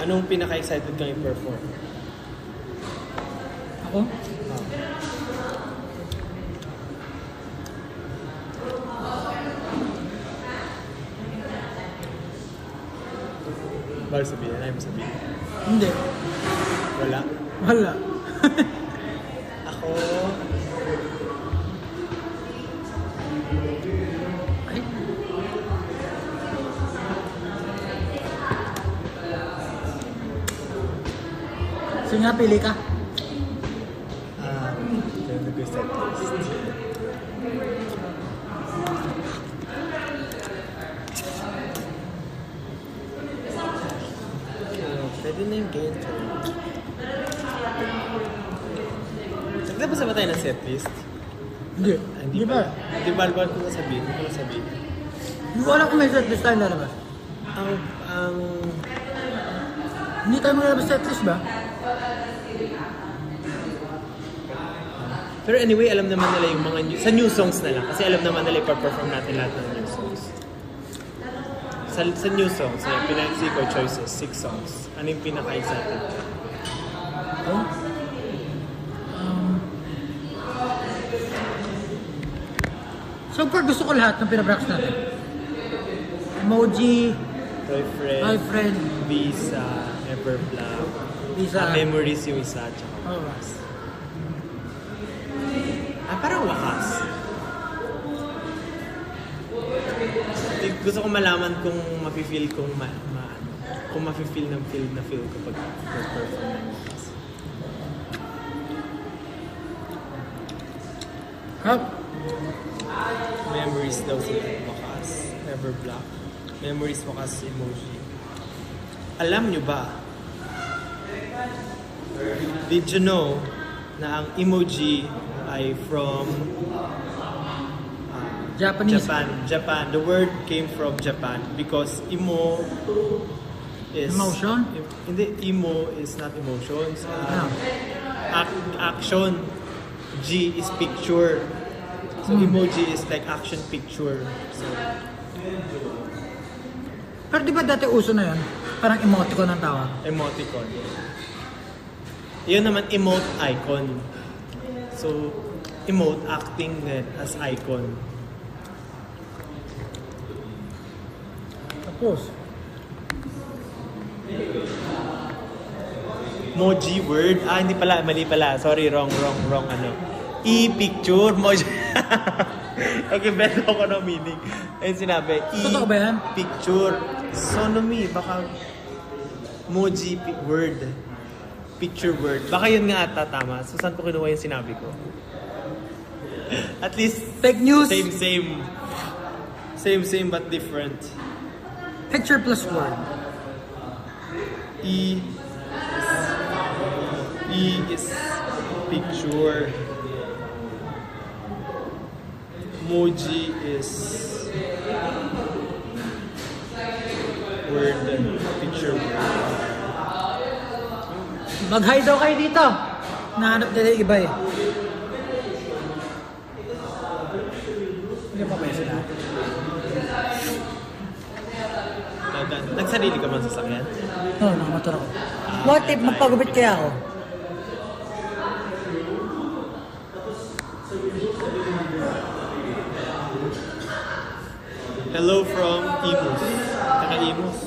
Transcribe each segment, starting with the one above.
Anong pinaka-excited kang i-perform? Ako? Bawal sabihin, ayaw mo sabihin. Hindi. Wala. Wala. Ako, Ay. Sige nga, pili ka. yung nag-set list. Pwede na yung game. Nagdabasa ba tayo ng set list? Hindi. Hindi ba? Hindi ba ko sabihin? Hindi ko sabihin. Hindi ko alam kung may setlist tayo lalabas. Ang Hindi tayo maglalabas setlist ba? Pero anyway, alam naman nila yung mga sa new songs na lang. Kasi alam naman nila ipa-perform natin lahat ng new songs. Sa new songs, pinag-see ko choices, 6 songs. Ano yung pinaka-excited? Oh? So far, gusto ko lahat ng pinabrax natin. Emoji, Boyfriend, Visa, Everblock, Visa. Memories yung isa, tsaka Oh. Wakas. Parang Wakas. Gusto ko malaman kung mafe-feel kung kung mafe-feel ng feel na feel ko pag perform ng Wakas. Huh? Memories daw sila, Wakas, Everblock. Memories, Wakas, Emoji. Alam nyo ba? Did you know na ang emoji ay from Japanese. Japan. The word came from Japan because emo is Emotion? Hindi, emo is not emotions. Ano? Action. G is picture. So emoji is like action picture. So Pero di ba dati uso na yun? Parang emoticon ang tawag. emoticon. Yun naman emote icon. So emote acting din as icon. Tapos, Moji word. Hindi pala, mali pala. Sorry, wrong ano. E-picture, moji. Okay, beto ko ng meaning. Ayun sinabi, Totoo ba yan? picture. Sonomy, baka moji word. Picture word. Baka yun nga ata tama. So, saan ko kinuha yung sinabi ko? At least, fake news. same. Same but different. Picture plus word. E is picture. Moji is word, picture word. Mag-hi daw kayo dito. Nahanap nila yung iba eh. Hindi pa ba yun sila? Nagsarili ka man sa sakyan? Oo, nakamotor ako. What if magpagupit kaya ako? Hello from Imus. Taka-Imus.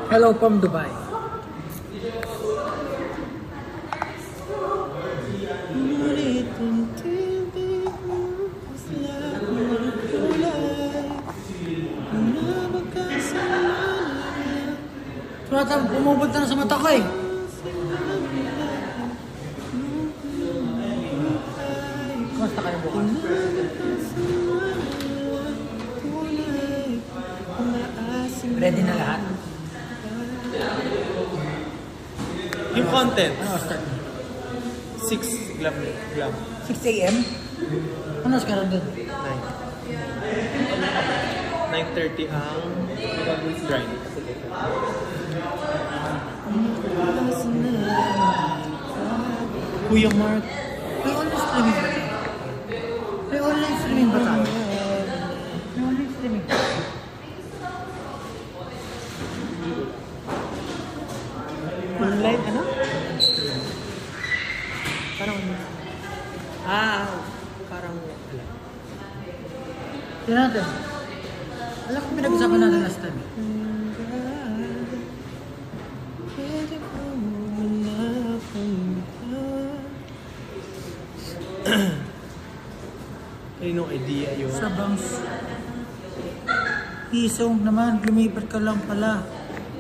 Hello from Dubai. Pumupunta na sa mata ko eh. Kumusta kayo bukas? Ready na lahat? Yung content. Ano start? 6 gram. 6 a.m.? Ano ka rin dun? 9:30 ang grind. Kuya Mark. streaming ba tayo? May online streaming ba tayo? May online streaming ba? Online, ano? Parang, parang, wala. Tignan natin. Alam ko pinag-usapan natin last time. Kaninong idea yun? Sa bangs. Hisong naman, lumipat ka lang pala.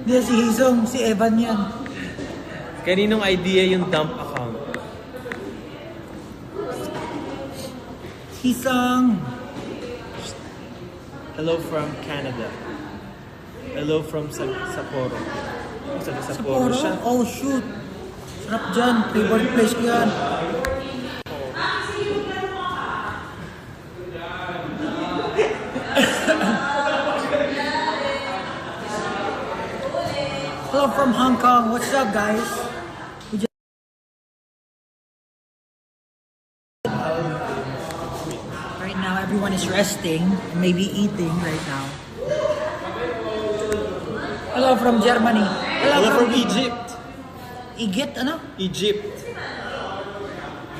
Hindi si Hisong, si Evan yan. Kaninong idea yung dump account? Hisong! Hello from Canada. Hello from Sapporo. Sapporo Sapporo? siya. Oh shoot! Sarap dyan, favorite place ko yan. Hello from Hong Kong. What's up, guys? We just... Right now, everyone is resting, maybe eating right now. Hello from Germany. Hello from Egypt. Egypt, ano? Egypt.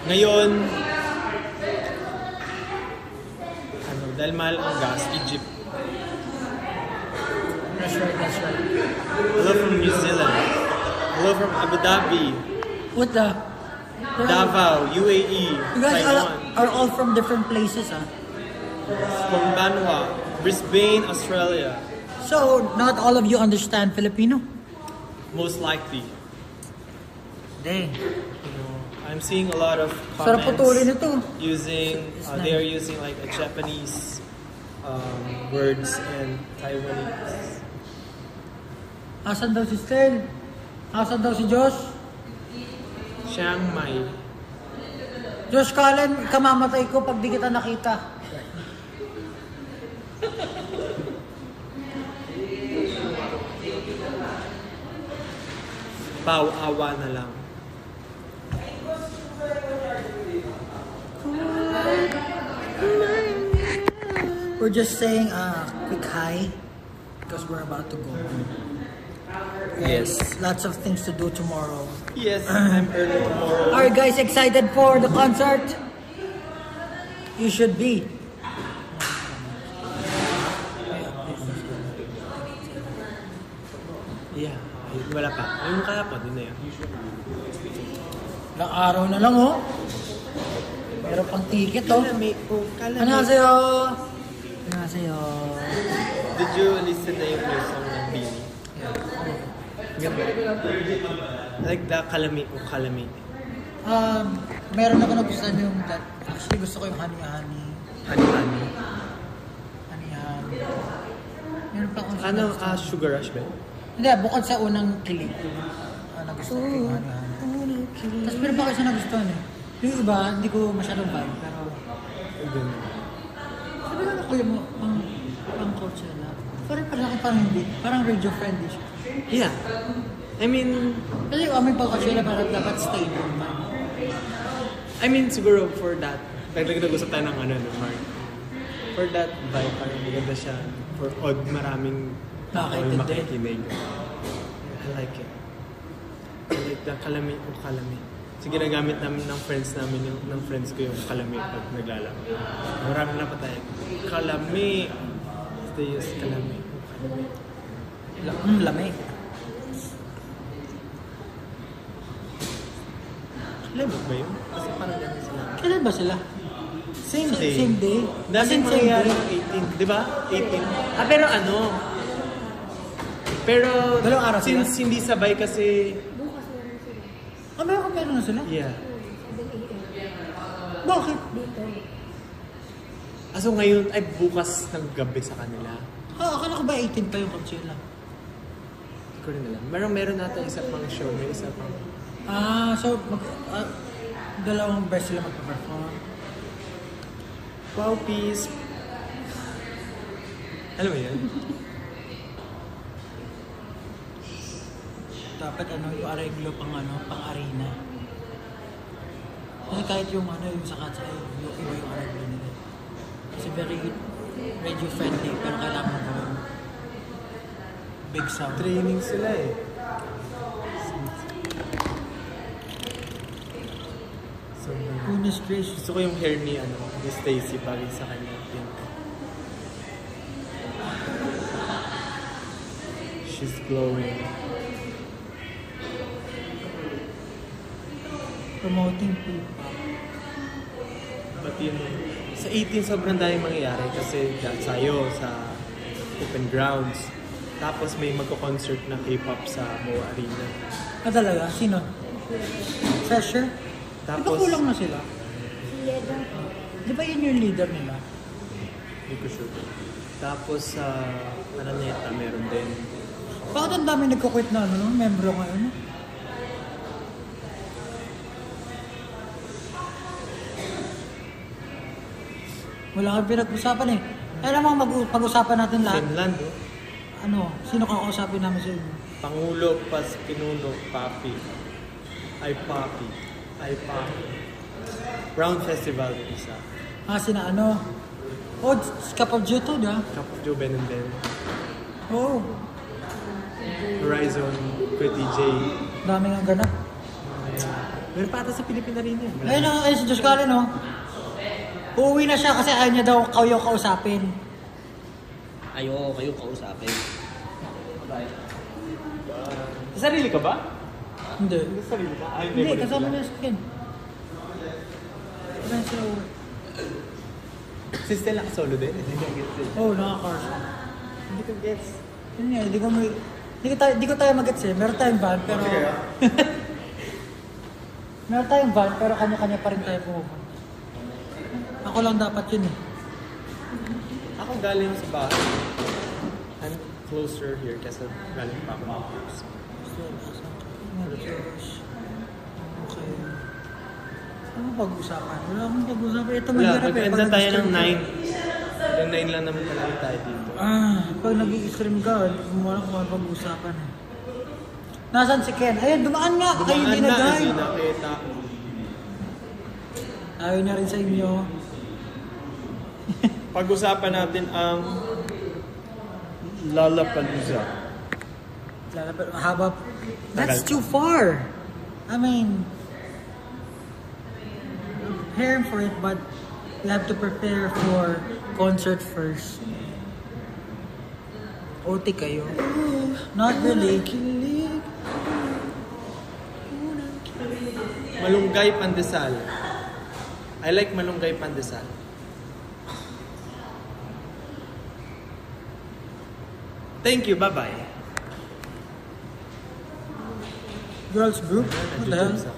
Ngayon, dahil mahal ang gas, Egypt. That's right, that's right. Hello from New Zealand. Hello from Abu Dhabi. What the? Davao, UAE, You guys Taiwan. are all from different places, huh? From Banwa, Brisbane, Australia. So, not all of you understand Filipino? Most likely. Dang. I'm seeing a lot of Sarap putulin comments ito. using, It's they are nice. using like a Japanese words and Taiwanese. Asan daw si Stel? Asan daw si Josh? Chiang Mai. Josh Cullen, kamamatay ko pag di kita nakita. Pau-awa na lang. We're just saying a quick hi because we're about to go. Yes. Lots of things to do tomorrow. Yes, I'm early tomorrow. Are you guys excited for the concert? You should be. Yeah. Wala pa. Yung kahapon, din na yun. Ilang araw na lang, oh. Meron pang ticket, oh. Kalami. Annyeonghaseyo. Annyeonghaseyo. Did you listen na yung new song ng Bini? Ganda. Like the Kalami o Kalami. Meron ako nagustuhan yung actually gusto ko yung honey honey. Honey Honey. Honey honey. Meron pa akong Ano, nagustuhan. Sugar Rush ba? Hindi, bukod sa unang kilig. Nagustuhan ko yung honey honey. Tapos meron pa ako isa nagustuhan eh. Yung iba, hindi ko masyadong vibe, pero... Ganda. Sabi na ako yung pang Coachella. Parang pala ako parang hindi. Parang radio friendly siya. Yeah. I mean, Kasi yung aming pang Coachella parang dapat stay naman. I mean, siguro for that, nag-usap tayo ng ano, no, Mark. For that vibe, parang maganda siya. For odd, maraming makikinig. I like it. I like the Kalami o Kalami. So, ginagamit namin ng friends namin, ng friends ko yung Kalami pag naglalaro. Marami na pa tayo. Kalami. They use Kalami o Kalami. Lamig. Lamig ba yun? Kasi parang ganun sila. Kailan ba sila? Same day. Same day? Dati Same mangyayari day? ng 18, di ba? 18. Pero ano? Pero Dalawang araw sila? since hindi sabay kasi, Bukas na lang sila. Meron na sila? yeah. 7 a.m. Bakit? Dito. So ngayon ay bukas ng gabi sa kanila. Akala ko ba 18 pa yung Coachella? Hindi ko rin alam. Meron nata isa pang show, may isa pang... So dalawang beses sila magpa-perform. Wow, peace. Alam mo yan? Dapat yung areglo pang arena. Kasi kahit yung yung sa katsa, yung iba yung ano nila. Kasi very radio friendly, pero kailangan mo big sound. Training sila eh. So, Goodness gracious. gusto ko yung hair ni Stacy bagay sa kanya. Pink. She's glowing. Promoting P-pop. But yun, sa 18 sobrang daming mangyayari kasi sayo sa open grounds. Tapos may magko-concert na K-pop sa Moa Arena. Ah, talaga? Sino? Fresher? Di ba Tapos, kulang na sila? Di ba yun yung leader nila? hindi ko sure. Tapos sa Araneta meron din. Bakit ang dami nagko-quit na membro ngayon? Wala kang pinag-usapan eh. Alam mo, pag-usapan natin lahat. Finland, oh. Sino kakausapin namin sa inyo? Pangulo, Pinuno, Papi. Ay Papi. Brown Festival yung isa. Sina Kapag Juto, di ba? Kapag Joe Ben and Ben. Oo. Horizon, Pretty J. Dami nga ganap. Meron pa ata sa Pilipinas rin eh. Ayun si Josh Cullen, no? Uuwi na siya kasi ayaw niya daw kayo kausapin. Ayoko kayo kausapin. Sa sarili ka ba? Hindi. Sa sarili ka? Ay, Hindi, mo rin kasama sila. na sa akin. Kasama sila uwi. Si Stella solo din? Hindi ka gets eh. Oo, naka-cars. Hindi ka gets. Yun nga, di ko tayo mag-gets eh. Meron tayong van, pero... Okay, ah. Meron tayong van, pero kanya-kanya pa rin tayo pumupunta. Ako lang dapat yun eh. Ako galing sa bahay. I'm closer here kasi galing pa ako ng house. Okay. Ano pag-usapan? Wala akong pag-usapan. Ito Wala, mahirap eh. mag-end Pag na tayo ng nag-stream 9. Yung 9 lang naman talaga tayo dito. pag nag-i-stream ka, wala kung ano pag-usapan eh. Nasaan si Ken? Ayun, dumaan nga! Ay, hindi na Hindi dahil. nakita. Ayaw na rin sa inyo. Pag-usapan natin ang Lollapalooza. Haba. That's Tagal. too far. I mean, preparing for it, but you have to prepare for concert first. OT kayo? Not really. Malunggay Pandesal. I like Malunggay Pandesal. Thank you, bye-bye. Girls group? What the hell?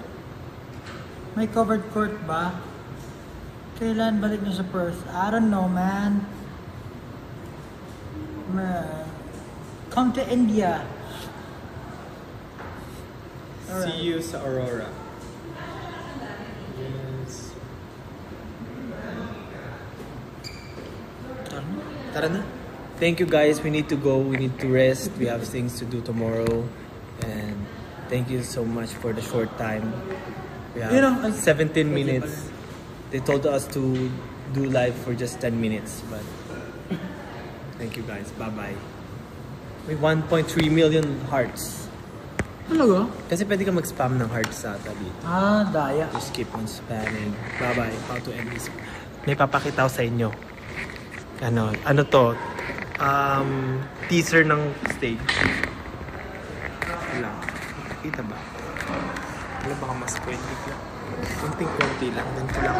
May covered court ba? Kailan balik niyo sa Perth? I don't know, man. Come to India. See you sa Aurora. Yes. Tara na. Thank you guys. We need to go. We need to rest. We have things to do tomorrow. And thank you so much for the short time. We have 17 minutes. They told us to do live for just 10 minutes. But thank you guys. Bye-bye. May 1.3 million hearts. Talaga? Kasi pwede ka mag-spam ng hearts sa dito. Daya. Just keep on spamming. Bye-bye. How to end this. May papakita ko sa inyo. Ano to? Teaser ng stage. Wala. Nakita ba? Wala baka mas pwede lang. Kunting-kunti lang. Ganito lang.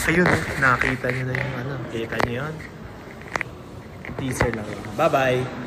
Ayun, nakakita nyo na yung Kita nyo yun? Teaser lang. Bye-bye!